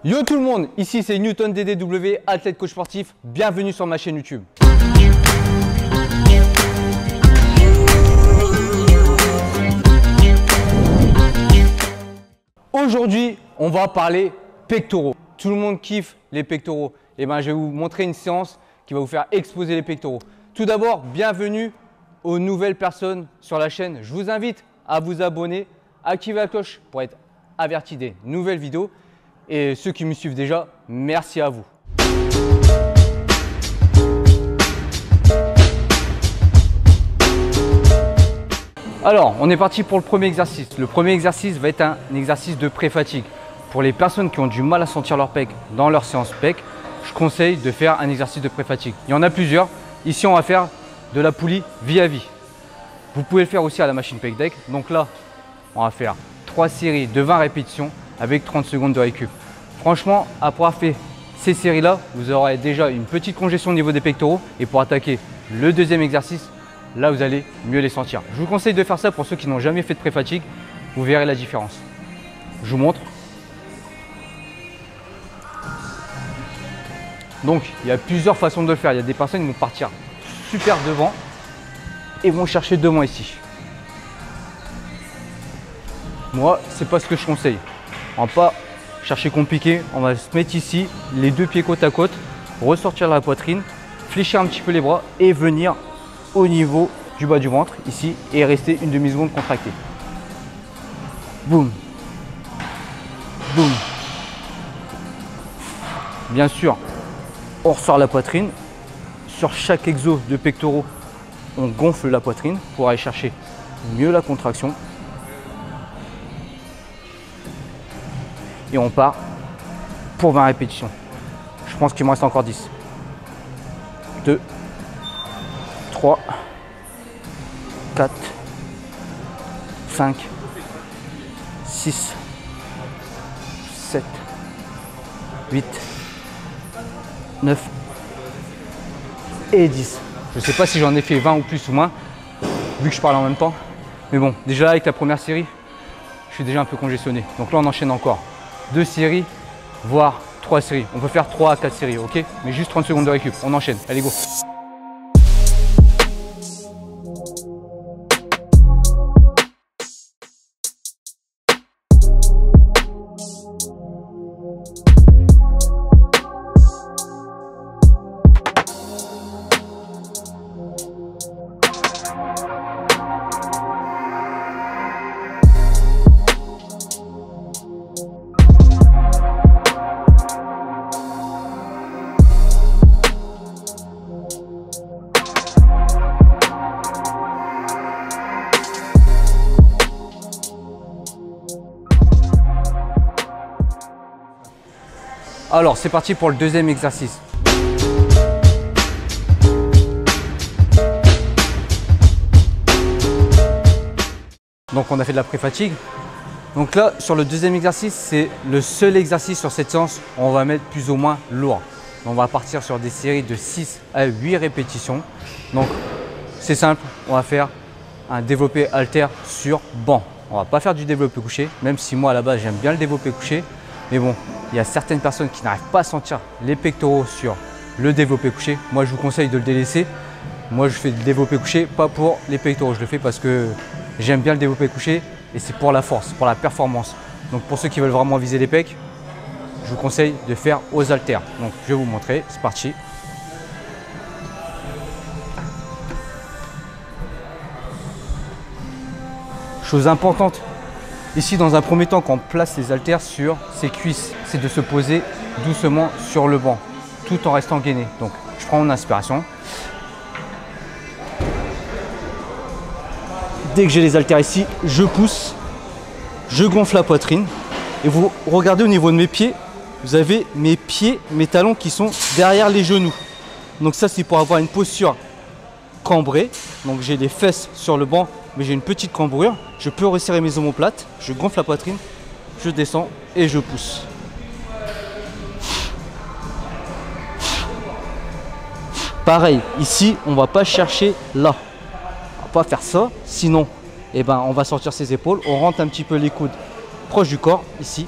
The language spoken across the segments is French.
Yo tout le monde, ici c'est Newton DDW, athlète coach sportif, bienvenue sur ma chaîne YouTube. Aujourd'hui, on va parler pectoraux. Tout le monde kiffe les pectoraux. Et ben, je vais vous montrer une séance qui va vous faire exploser les pectoraux. Tout d'abord, bienvenue aux nouvelles personnes sur la chaîne. Je vous invite à vous abonner, activer la cloche pour être averti des nouvelles vidéos. Et ceux qui me suivent déjà, merci à vous. Alors, on est parti pour le premier exercice. Le premier exercice va être un exercice de pré-fatigue. Pour les personnes qui ont du mal à sentir leur pec dans leur séance pec, je conseille de faire un exercice de pré-fatigue. Il y en a plusieurs. Ici, on va faire de la poulie vie à vie. Vous pouvez le faire aussi à la machine pec deck. Donc là, on va faire 3 séries de 20 répétitions avec 30 secondes de récup. Franchement, après avoir fait ces séries-là, vous aurez déjà une petite congestion au niveau des pectoraux. Et pour attaquer le deuxième exercice, là, vous allez mieux les sentir. Je vous conseille de faire ça pour ceux qui n'ont jamais fait de pré-fatigue. Vous verrez la différence. Je vous montre. Donc, il y a plusieurs façons de le faire. Il y a des personnes qui vont partir super devant et vont chercher devant ici. Moi, c'est pas ce que je conseille. On va pas chercher compliqué. On va se mettre ici, les deux pieds côte à côte, ressortir la poitrine, fléchir un petit peu les bras et venir au niveau du bas du ventre ici et rester une demi-seconde contracté. Boum. Boum. Bien sûr, on ressort la poitrine. Sur chaque exo de pectoraux, on gonfle la poitrine pour aller chercher mieux la contraction. Et on part pour 20 répétitions. Je pense qu'il me reste encore 10. 2, 3, 4, 5, 6, 7, 8, 9 et 10. Je ne sais pas si j'en ai fait 20 ou plus ou moins, vu que je parle en même temps. Mais bon, déjà avec la première série, je suis déjà un peu congestionné. Donc là, on enchaîne encore 2 séries, voire 3 séries. On peut faire 3 à 4 séries, ok? Mais juste 30 secondes de récup. On enchaîne. Allez, go! Alors, c'est parti pour le deuxième exercice. Donc, on a fait de la pré-fatigue. Donc là, sur le deuxième exercice, c'est le seul exercice sur cette séance où on va mettre plus ou moins lourd. On va partir sur des séries de 6 à 8 répétitions. Donc, c'est simple, on va faire un développé haltère sur banc. On va pas faire du développé couché, même si moi, à la base, j'aime bien le développé couché. Mais bon, il y a certaines personnes qui n'arrivent pas à sentir les pectoraux sur le développé couché. Moi, je vous conseille de le délaisser. Moi, je fais le développé couché, pas pour les pectoraux. Je le fais parce que j'aime bien le développé couché et c'est pour la force, pour la performance. Donc, pour ceux qui veulent vraiment viser les pecs, je vous conseille de faire aux haltères. Donc, je vais vous montrer. C'est parti. Chose importante. Ici, dans un premier temps, quand on place les haltères sur ses cuisses, c'est de se poser doucement sur le banc, tout en restant gainé. Donc, je prends mon inspiration. Dès que j'ai les haltères ici, je pousse, je gonfle la poitrine. Et vous regardez au niveau de mes pieds, vous avez mes pieds, mes talons qui sont derrière les genoux. Donc ça, c'est pour avoir une posture cambrée. Donc j'ai les fesses sur le banc, mais j'ai une petite cambrure. Je peux resserrer mes omoplates, je gonfle la poitrine, je descends et je pousse. Pareil, ici, on ne va pas chercher là. On ne va pas faire ça, sinon eh ben, on va sortir ses épaules, on rentre un petit peu les coudes proche du corps, ici.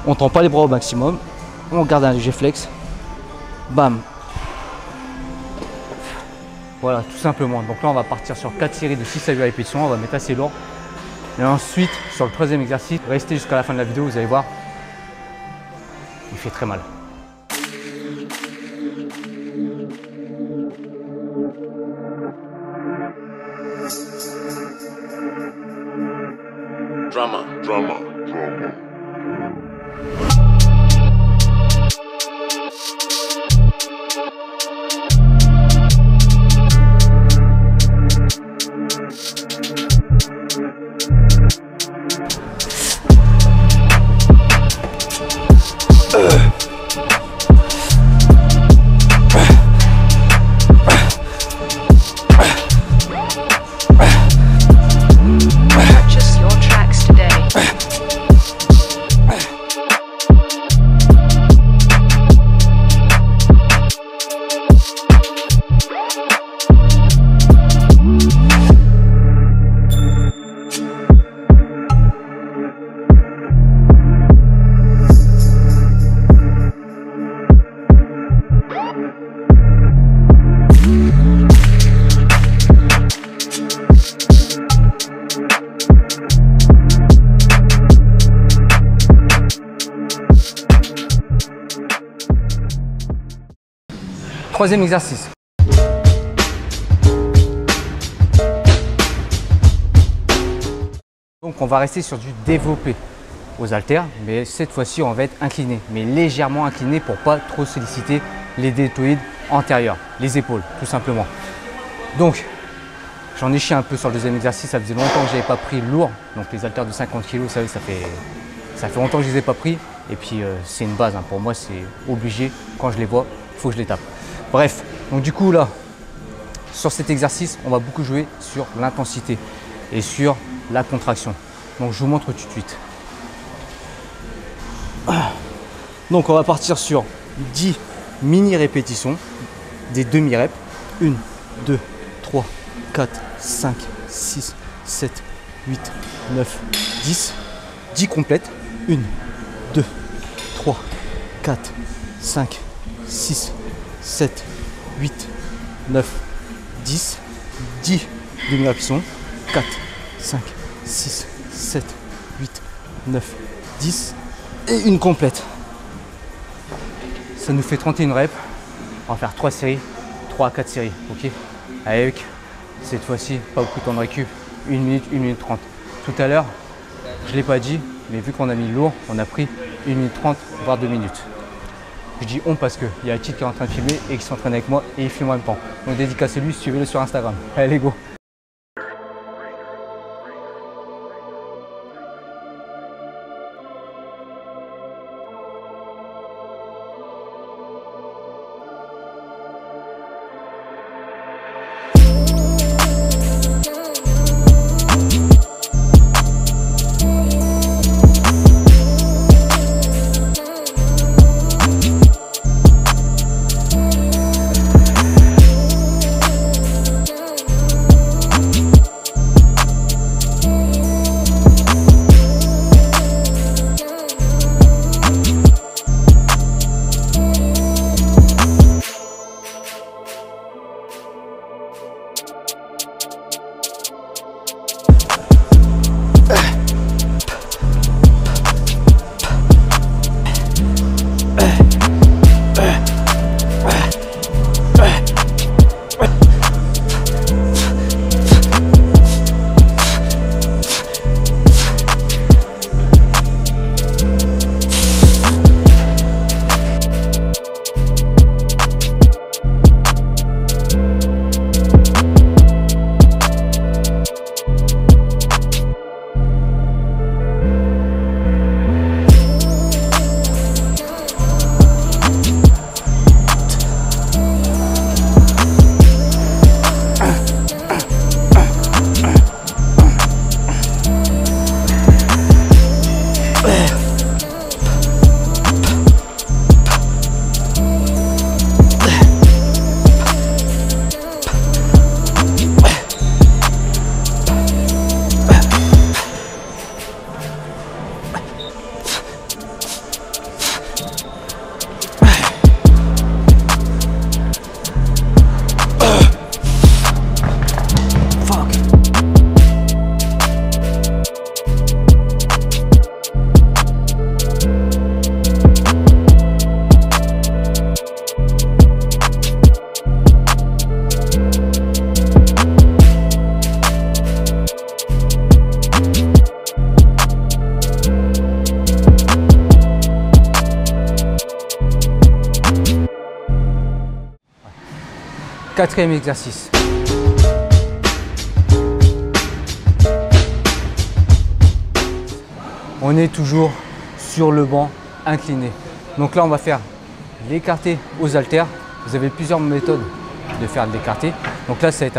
On tend pas les bras au maximum. On garde un léger flex. Bam. Voilà, tout simplement. Donc là, on va partir sur 4 séries de 6 à 8 répétitions. On va mettre assez lourd. Et ensuite, sur le troisième exercice, restez jusqu'à la fin de la vidéo, vous allez voir, il fait très mal. Drama, drama, drama. Purchase your tracks today. Troisième exercice. Donc on va rester sur du développé aux haltères, mais cette fois-ci on va être incliné, mais légèrement incliné pour pas trop solliciter les deltoïdes antérieurs, les épaules tout simplement. Donc j'en ai chié un peu sur le deuxième exercice, ça faisait longtemps que je n'avais pas pris lourd, donc les haltères de 50 kg, vous savez, ça fait longtemps que je ne les ai pas pris, et puis c'est une base, hein. Pour moi c'est obligé, quand je les vois, il faut que je les tape. Bref, donc du coup là, sur cet exercice, on va beaucoup jouer sur l'intensité et sur la contraction. Donc je vous montre tout de suite. Donc on va partir sur 10 mini répétitions, des demi-reps. 1, 2, 3, 4, 5, 6, 7, 8, 9, 10. 10 complètes. 1, 2, 3, 4, 5, 6, 7, 8, 9, 10. 10 demi-répétitions. 4, 5, 6, 7, 8, 9, 10. Et une complète. Ça nous fait 31 reps. On va faire 3 séries, 3 à 4 séries, ok? Avec cette fois-ci, pas beaucoup de temps de récup, 1 minute, 1 minute 30. Tout à l'heure, je ne l'ai pas dit, mais vu qu'on a mis lourd, on a pris 1 minute 30, voire 2 minutes. Je dis on parce qu'il y a un titre qui est en train de filmer et qui s'entraîne avec moi et il filme en même temps. Donc dédicacez-lui, suivez-le sur Instagram. Allez, go! 4e exercice. On est toujours sur le banc incliné. Donc là, on va faire l'écarté aux haltères. Vous avez plusieurs méthodes de faire l'écarté. Donc là, ça va être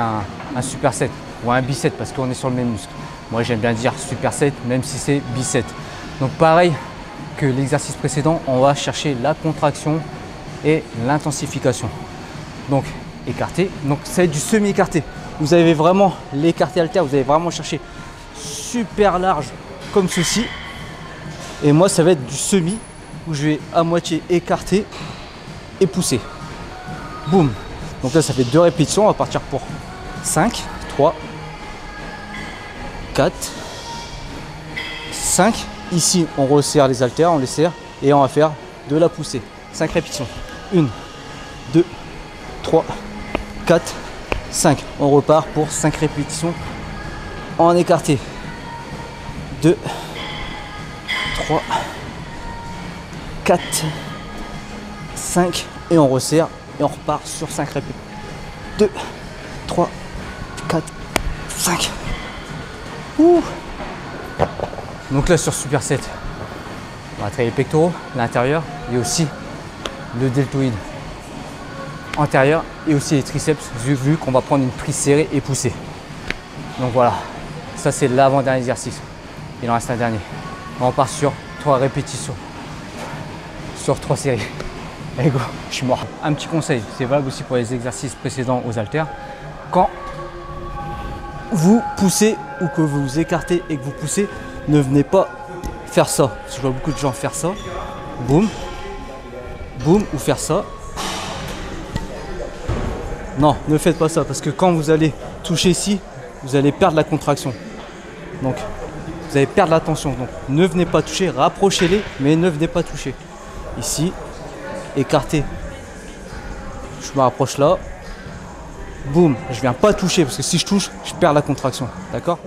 un superset ou un biset parce qu'on est sur le même muscle. Moi, j'aime bien dire superset, même si c'est biset. Donc pareil que l'exercice précédent, on va chercher la contraction et l'intensification. Donc écarté, donc c'est du semi-écarté. Vous avez vraiment l'écarté haltère, vous allez vraiment chercher super large comme ceci. Et moi, ça va être du semi où je vais à moitié écarter et pousser. Boum. Donc là, ça fait 2 répétitions. On va partir pour 5, 3, 4, 5. Ici, on resserre les haltères, on les serre et on va faire de la poussée. 5 répétitions. 1, 2, 3, 4, 5. On repart pour 5 répétitions en écarté. 2, 3, 4, 5 et on resserre et on repart sur 5 répétitions. 2, 3, 4, 5. Ouh. Donc là sur superset, on va travailler les pectoraux, l'intérieur et aussi le deltoïde antérieur et aussi les triceps vu qu'on va prendre une prise serrée et pousser. Donc voilà, ça c'est l'avant-dernier exercice. Il en reste un dernier. On part sur 3 répétitions sur 3 séries. Allez go, je suis mort. Un petit conseil, c'est valable aussi pour les exercices précédents aux haltères. Quand vous poussez ou que vous vous écartez et que vous poussez, ne venez pas faire ça. Parce que je vois beaucoup de gens faire ça. Boum, boum, ou faire ça. Non, ne faites pas ça parce que quand vous allez toucher ici, vous allez perdre la contraction. Donc, vous allez perdre la tension. Donc, ne venez pas toucher, rapprochez-les, mais ne venez pas toucher. Ici, écarté. Je me rapproche là. Boum, je viens pas toucher parce que si je touche, je perds la contraction. D'accord ?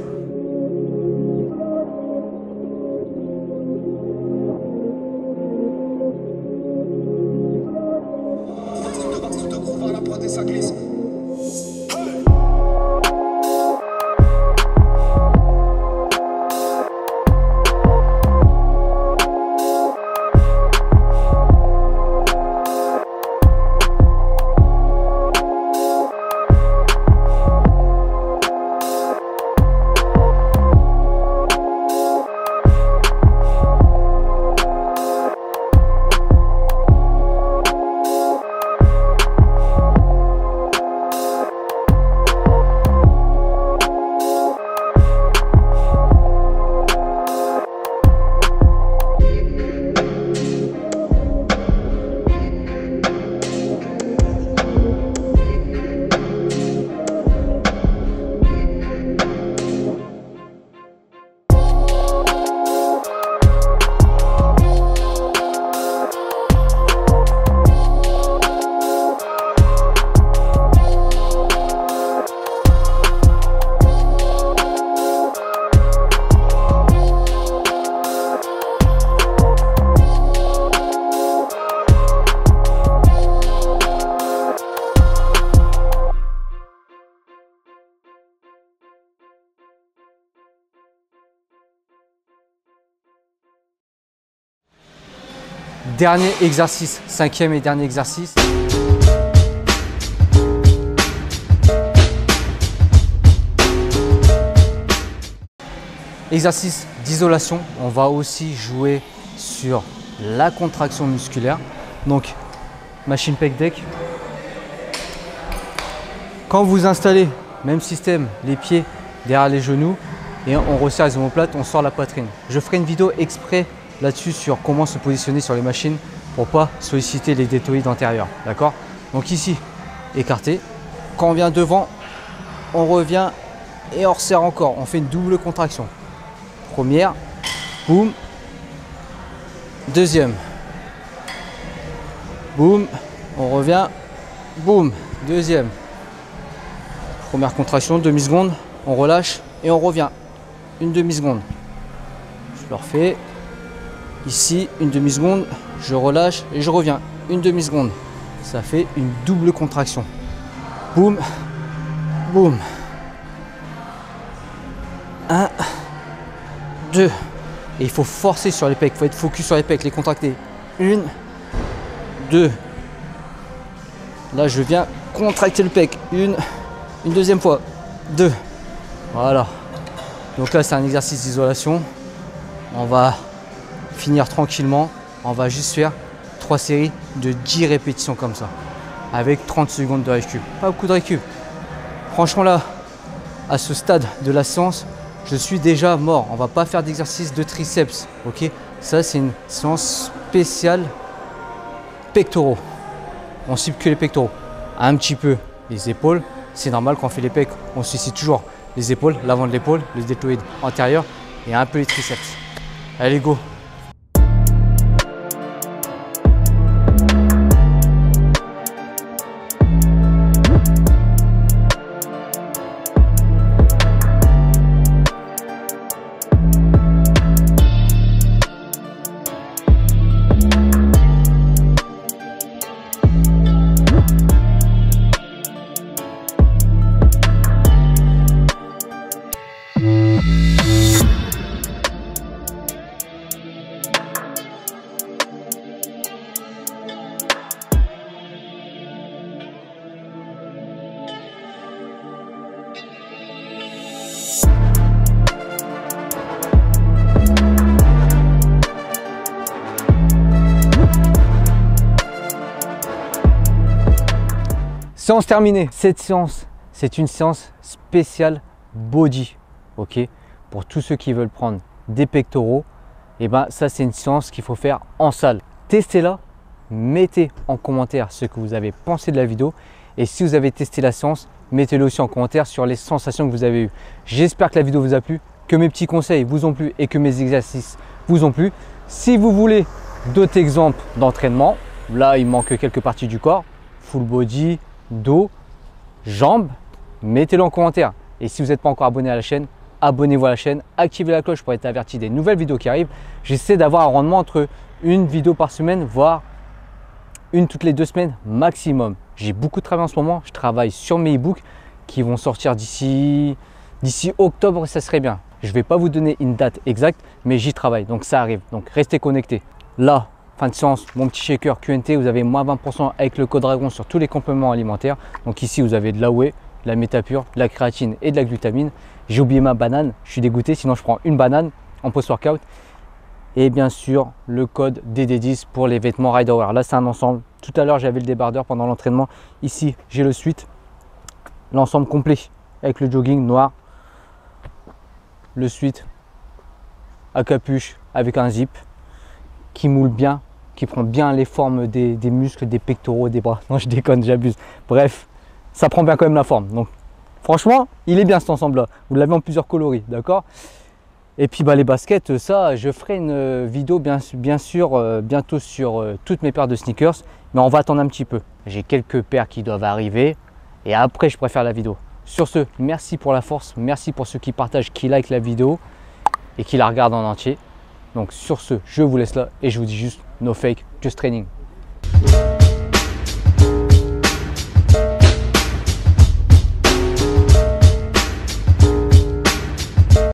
Dernier exercice, 5e et dernier exercice. Exercice d'isolation, on va aussi jouer sur la contraction musculaire. Donc, machine pec deck. Quand vous installez, même système, les pieds derrière les genoux et on resserre les omoplates, on sort la poitrine. Je ferai une vidéo exprès là-dessus sur comment se positionner sur les machines pour pas solliciter les deltoïdes antérieurs. D'accord? Donc ici, écarté. Quand on vient devant, on revient et on resserre encore. On fait une double contraction. Première, boum. Deuxième, boum. On revient, boum. Deuxième. Première contraction, demi-seconde. On relâche et on revient. Une demi-seconde. Je le refais. Ici, une demi-seconde, je relâche et je reviens. Une demi-seconde. Ça fait une double contraction. Boum. Boum. 1, 2. Et il faut forcer sur les pecs. Il faut être focus sur les pecs, les contracter. 1, 2. Là, je viens contracter le pec. Une deuxième fois. 2. Voilà. Donc là, c'est un exercice d'isolation. On va finir tranquillement. On va juste faire 3 séries de 10 répétitions comme ça. Avec 30 secondes de récup. Pas beaucoup de récup. Franchement là, à ce stade de la séance, je suis déjà mort. On va pas faire d'exercice de triceps. Ok, ça c'est une séance spéciale pectoraux. On cible que les pectoraux. Un petit peu les épaules. C'est normal quand on fait les pecs, on cible toujours les épaules, l'avant de l'épaule, le deltoïde antérieur et un peu les triceps. Allez go! Séance terminée. Cette séance, c'est une séance spéciale body. Ok, pour tous ceux qui veulent prendre des pectoraux, et ben ça c'est une séance qu'il faut faire en salle. Testez-la, mettez en commentaire ce que vous avez pensé de la vidéo. Et si vous avez testé la séance, mettez-le aussi en commentaire sur les sensations que vous avez eues. J'espère que la vidéo vous a plu, que mes petits conseils vous ont plu et que mes exercices vous ont plu. Si vous voulez d'autres exemples d'entraînement, là il manque quelques parties du corps, full body, dos, jambes, mettez-le en commentaire. Et si vous n'êtes pas encore abonné à la chaîne, abonnez-vous à la chaîne, activez la cloche pour être averti des nouvelles vidéos qui arrivent. J'essaie d'avoir un rendement entre une vidéo par semaine, voire une toutes les 2 semaines maximum. J'ai beaucoup de travail en ce moment, je travaille sur mes e-books qui vont sortir d'ici octobre, ça serait bien. Je ne vais pas vous donner une date exacte, mais j'y travaille, donc ça arrive. Donc restez connectés. Là, fin de séance, mon petit shaker QNT, vous avez moins 20% avec le code Dragon sur tous les compléments alimentaires. Donc ici, vous avez de l'AOE, de la métapure, de la créatine et de la glutamine. J'ai oublié ma banane, je suis dégoûté, sinon je prends une banane en post-workout. Et bien sûr, le code DD10 pour les vêtements Riderwear. Là, c'est un ensemble. Tout à l'heure, j'avais le débardeur pendant l'entraînement. Ici, j'ai le sweat, l'ensemble complet avec le jogging noir, le sweat à capuche avec un zip qui moule bien, qui prend bien les formes des muscles, des pectoraux, des bras. Non, je déconne, j'abuse. Bref, ça prend bien quand même la forme. Donc, franchement, il est bien cet ensemble-là. Vous l'avez en plusieurs coloris, d'accord? Et puis, les baskets, ça, je ferai une vidéo bien sûr bientôt sur toutes mes paires de sneakers. Mais on va attendre un petit peu. J'ai quelques paires qui doivent arriver. Et après, je préfère la vidéo. Sur ce, merci pour la force. Merci pour ceux qui partagent, qui like la vidéo et qui la regardent en entier. Donc sur ce, je vous laisse là et je vous dis juste no fake, just training.